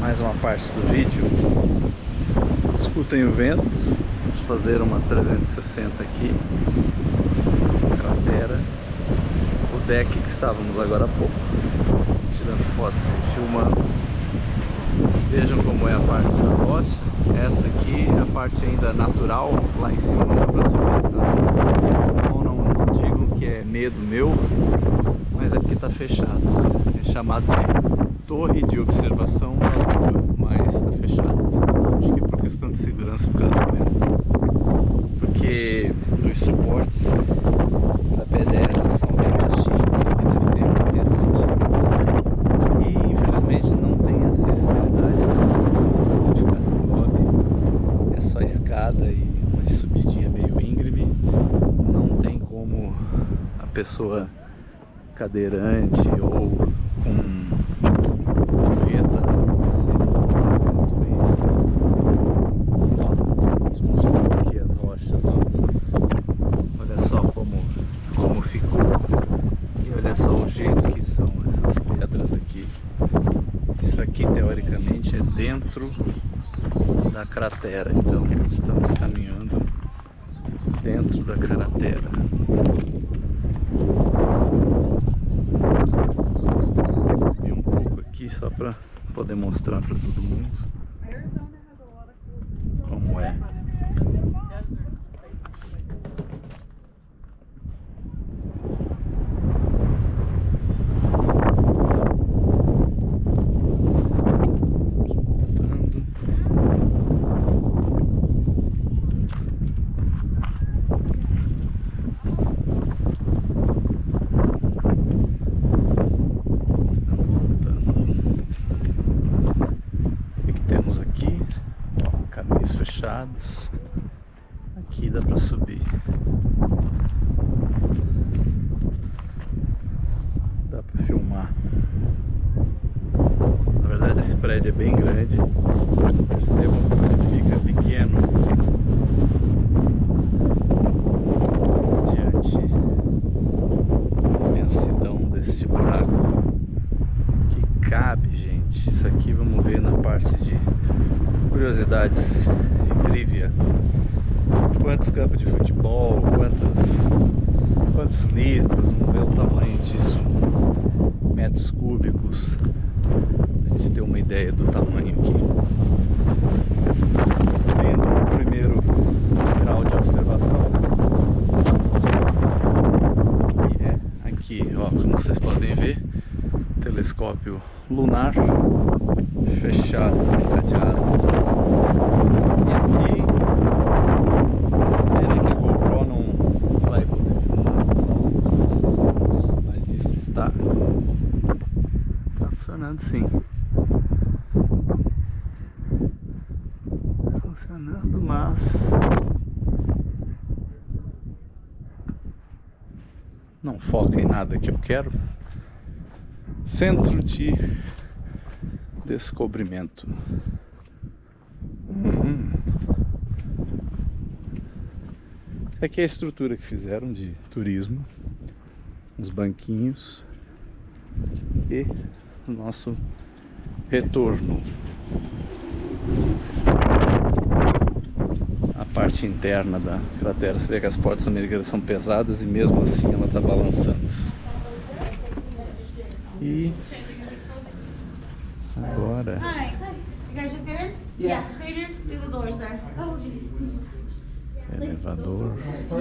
mais uma parte do vídeo. Escutem o vento. Vamos fazer uma 360 aqui. Cratera. O deck que estávamos agora há pouco, tirando fotos e filmando. Vejam como é a parte da rocha. Essa aqui é a parte ainda natural. Lá em cima não dá para subir, tá? Então não digam que é medo meu, mas é porque está fechado. É chamado de torre de observação da Lua, mas está fechado. Acho que é por questão de segurança por causa do vento. Porque os suportes da pedestre são bem baixinhos, aqui deve ter 80 centímetros. E infelizmente não tem acessibilidade para ficar no lobby. É só escada e uma subidinha meio íngreme. Não tem como a pessoa cadeirante ou com muleta se mover muito bem. Ó, vamos mostrar aqui as rochas, ó. Olha só como ficou. E olha só o jeito que são essas pedras aqui. Isso aqui teoricamente é dentro da cratera, então estamos caminhando dentro da cratera. Subir um pouco aqui só para poder mostrar para todo mundo como é. Fechados. Aqui dá para subir. Dá para filmar. Na verdade esse prédio é bem grande. Percebam como ele fica pequeno diante da imensidão deste buraco. Que cabe, gente. Isso aqui vamos ver na parte de curiosidades e trivia. Quantos campos de futebol, quantos litros, vamos ver o tamanho disso, metros cúbicos, pra gente ter uma ideia do tamanho aqui. Subindo o primeiro grau de observação, e é aqui, ó, como vocês podem ver, telescópio lunar fechado, cadeado. E aqui, pena que a GoPro não vai poder filmar só os nossos, mas isso está funcionando sim. Funcionando, mas não foca em nada que eu quero. Centro de descobrimento. Aqui é a estrutura que fizeram de turismo, os banquinhos e o nosso retorno. A parte interna da cratera, você vê que as portas americanas são pesadas e mesmo assim ela está balançando. E agora... Hi. You guys just get in? Yeah. Right do the doors there. Elevador. Yes. So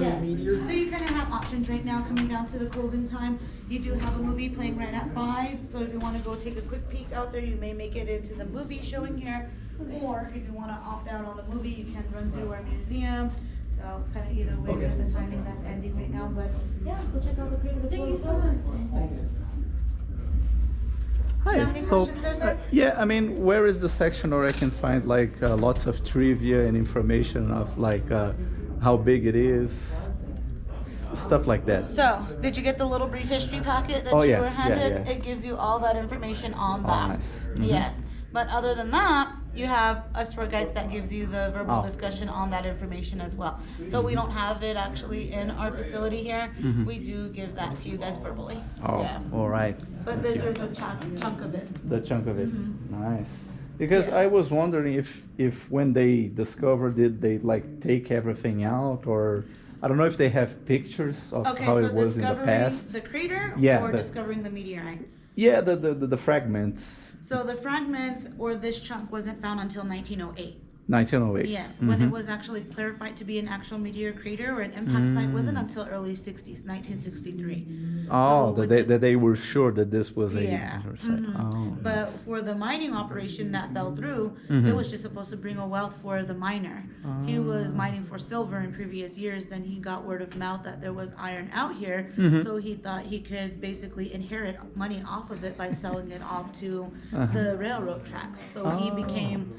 you kind of have options right now coming down to the closing time. You do have a movie playing right at 5. So if you want to go take a quick peek out there, you may make it into the movie showing here. Or if you want to opt out on the movie, you can run through our museum. So it's kind of either way with the timing that's ending right now. But yeah, go check out the creative. Thank you so much. Hi, so yeah, I mean, where is the section where I can find like lots of trivia and information of like how big it is, stuff like that? So, did you get the little brief history packet that you were handed? It gives you all that information on that. Nice. Yes, but other than that, you have us tour guides that gives you the verbal discussion on that information as well. So we don't have it actually in our facility here. We do give that to you guys verbally. Oh, yeah. All right. But this is a chunk of it. The chunk of it. Nice. Because Yeah. I was wondering if when they discovered it, they like take everything out, or I don't know if they have pictures of Okay, how so it was in the discovering past. the crater Yeah, or discovering the meteorite? yeah, the fragments. So the fragments or this chunk wasn't found until 1908. 1908. Yes, when it was actually clarified to be an actual meteor crater or an impact site wasn't until early 60s, 1963. Oh, So with that they were sure that this was a yeah. site. Oh, But nice. for the mining operation that fell through, it was just supposed to bring a wealth for the miner. He was mining for silver in previous years, and he got word of mouth that there was iron out here, so he thought he could basically inherit money off of it by selling it off to the railroad tracks. So he became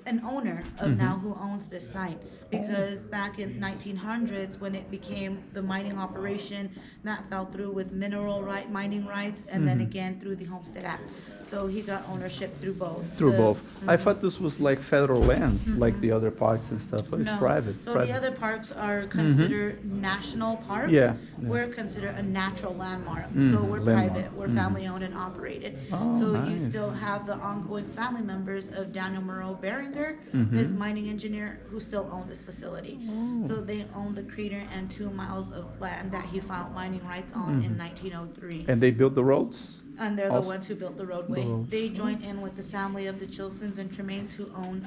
an owner of now who owns this site, because back in 1900s when it became the mining operation that fell through with mining rights, and then again through the Homestead Act, so he got ownership through both. Through both. I thought this was like federal land, like the other parks and stuff. But it's No. private. So private. the other parks are considered national parks. Yeah, yeah. We're considered a natural landmark. So we're landmark. private. We're family owned and operated. Oh, So you nice. still have the ongoing family members of Daniel Moreau Beringer, his mining engineer, who still own this facility. So they own the crater and 2 miles of land that he filed mining rights on in 1903. And they built the roads. And they're the Also- ones who built the roadway. roads. They joined in with the family of the Chilsons and Tremaines, who own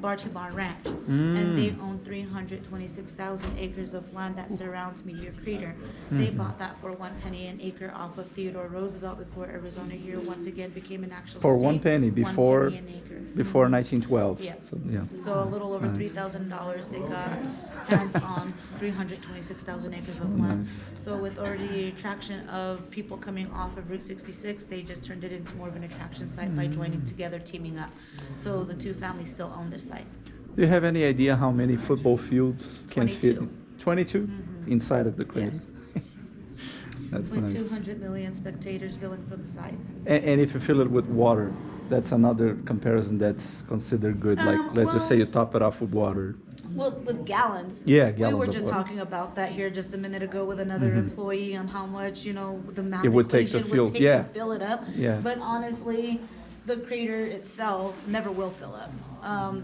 Barty Barn Ranch. And they own 326,000 acres of land that surrounds Meteor Crater. They bought that for 1 penny an acre off of Theodore Roosevelt before Arizona here once again became an actual For state. 1 penny 1 before penny an acre. before 1912. Yeah. So, yeah. So a little over $3,000, they got hands on 326,000 acres of land. Nice. So with already attraction of people coming off of Route 66, they just turned it into more of an attraction site by joining together, teaming up. So the 2 families still own this site. Do you have any idea how many football fields can fit? 22. 22 inside of the crater. Yes. That's With nice. 200 million spectators viewing from the sides. And if you fill it with water, that's another comparison that's considered good. Like, let's just say you top it off with water. Well, with gallons. Yeah, We gallons were of just water. talking about that here just a minute ago with another employee on how much, the math It would take to equation fill- would take yeah. to fill it up. Yeah. But honestly, the crater itself never will fill up.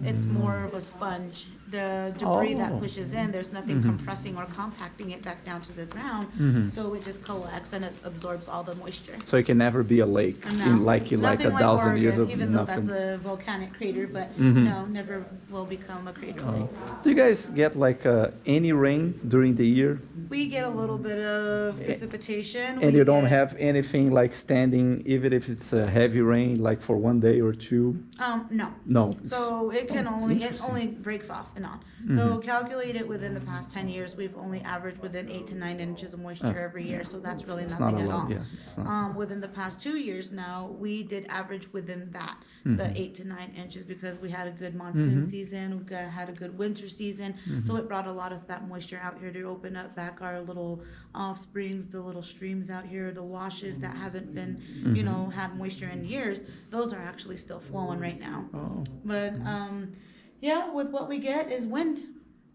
It's more of a sponge. The debris that Oh. pushes in, there's nothing compressing or compacting it back down to the ground. So it just collects and it absorbs all the moisture. So it can never be a lake No. in like Nothing a thousand Oregon, years of even though nothing. that's a volcanic crater, but no, never will become a crater lake. Do you guys get like any rain during the year? We get a little bit of precipitation. And We you don't get- have anything like standing, even if it's a heavy rain, like for 1 day or 2? No. No. So it can only, it interesting. only breaks off and on. So calculate it within the past 10 years, we've only averaged within 8 to 9 inches of moisture every year, so that's really It's nothing not a at lot, all. yeah, it's not. Within the past 2 years now, we did average within that, the 8 to 9 inches, because we had a good monsoon season, had a good winter season, so it brought a lot of that moisture out here to open up back our little off springs, the little streams out here, the washes that haven't been, had moisture in years, those are actually still flowing right now. Oh, But yeah, with what we get is wind.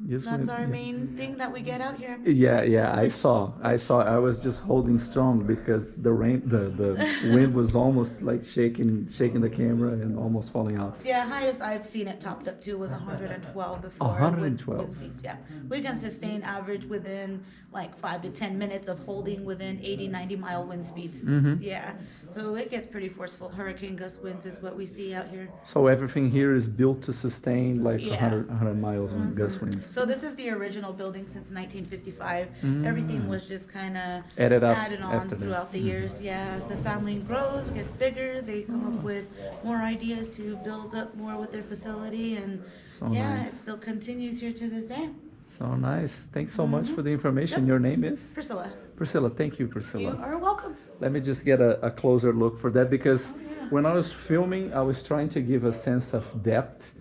yes, That's wind, our yeah. main thing that we get out here. Yeah, I saw. I was just holding strong because the wind was almost like shaking the camera and almost falling off. Yeah, highest I've seen it topped up to was 112 before. 112. With wind speeds, yeah. We can sustain average within like 5 to 10 minutes of holding within 80, 90 mile wind speeds. Yeah, so it gets pretty forceful. Hurricane gust winds is what we see out here. So everything here is built to sustain like Yeah. 100 miles on gust winds. So this is the original building since 1955. Everything was just kind of Added up on after that. throughout the years. Yeah, as the family grows, gets bigger, they come up with more ideas to build up more with their facility, and So yeah, nice. it still continues here to this day. So nice. Thanks so much for the information. Yep. Your name is? Priscilla, Priscilla. Thank you, you Priscilla. are welcome. Let me just get a closer look for that because yeah. when I was filming, I was trying to give a sense of depth,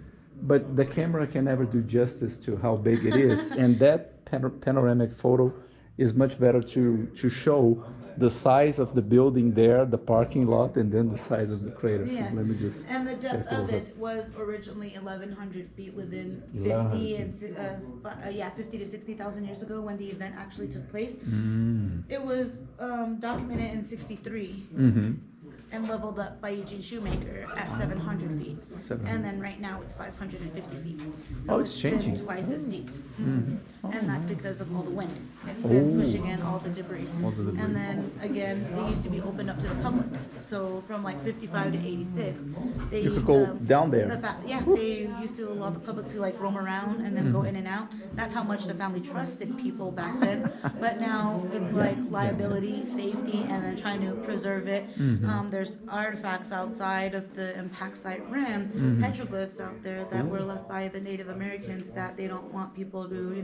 but the camera can never do justice to how big it is. And that panoramic photo is much better to show the size of the building there, the parking lot, and then the size of the crater. Yes, So let me just and the get a depth of close-up. it was originally 1,100 feet within 1,100 50 to 60,000 years ago when the event actually took place. Mm. It was documented in 63. and leveled up by Eugene Shoemaker at 700 feet. 700. And then right now it's 550 feet. Oh, it's changing. been twice as deep. Oh, And that's because of all the wind. It's been pushing in all the debris. All the debris. And then again, it used to be opened up to the public. So from like 55 to 86, they You could go down there. they used to allow the public to like roam around and then go in and out. That's how much the family trusted people back then. But now it's like liability, safety, and then trying to preserve it. There's artifacts outside of the impact site rim, petroglyphs out there that were left by the Native Americans that they don't want people to,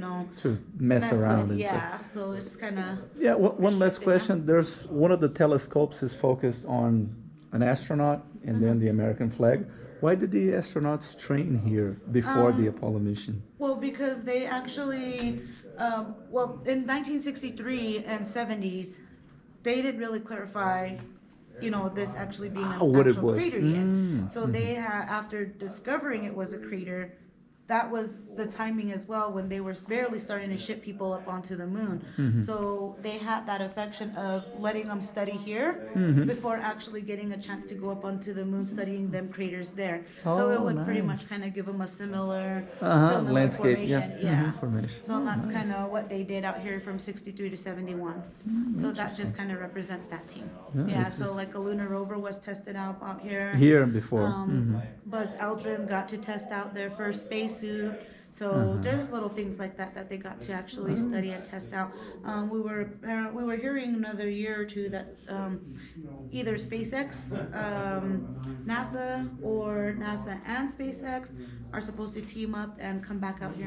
To mess around with. and stuff. Yeah, so it's kind of. Yeah, one last restricted question. There's one of the telescopes is focused on an astronaut and then the American flag. Why did the astronauts train here before the Apollo mission? Well, because they actually, in 1963 and 70s, they didn't really clarify, this actually being an what it actual was. crater yet. So they had, after discovering it was a crater, that was the timing as well when they were barely starting to ship people up onto the moon. So they had that affection of letting them study here before actually getting a chance to go up onto the moon, studying them craters there. So it Oh, would pretty nice. much kind of give them a similar Landscape, formation. yeah. Formation. So that's kind of what they did out here from 63 to 71. So that just kind of represents that team. Yeah, So like a lunar rover was tested out here. Here before. Buzz Aldrin got to test out their first spacesuit. So there's little things like that they got to actually study and test out. We were hearing another year or two that either SpaceX, NASA, or NASA and SpaceX are supposed to team up and come back out here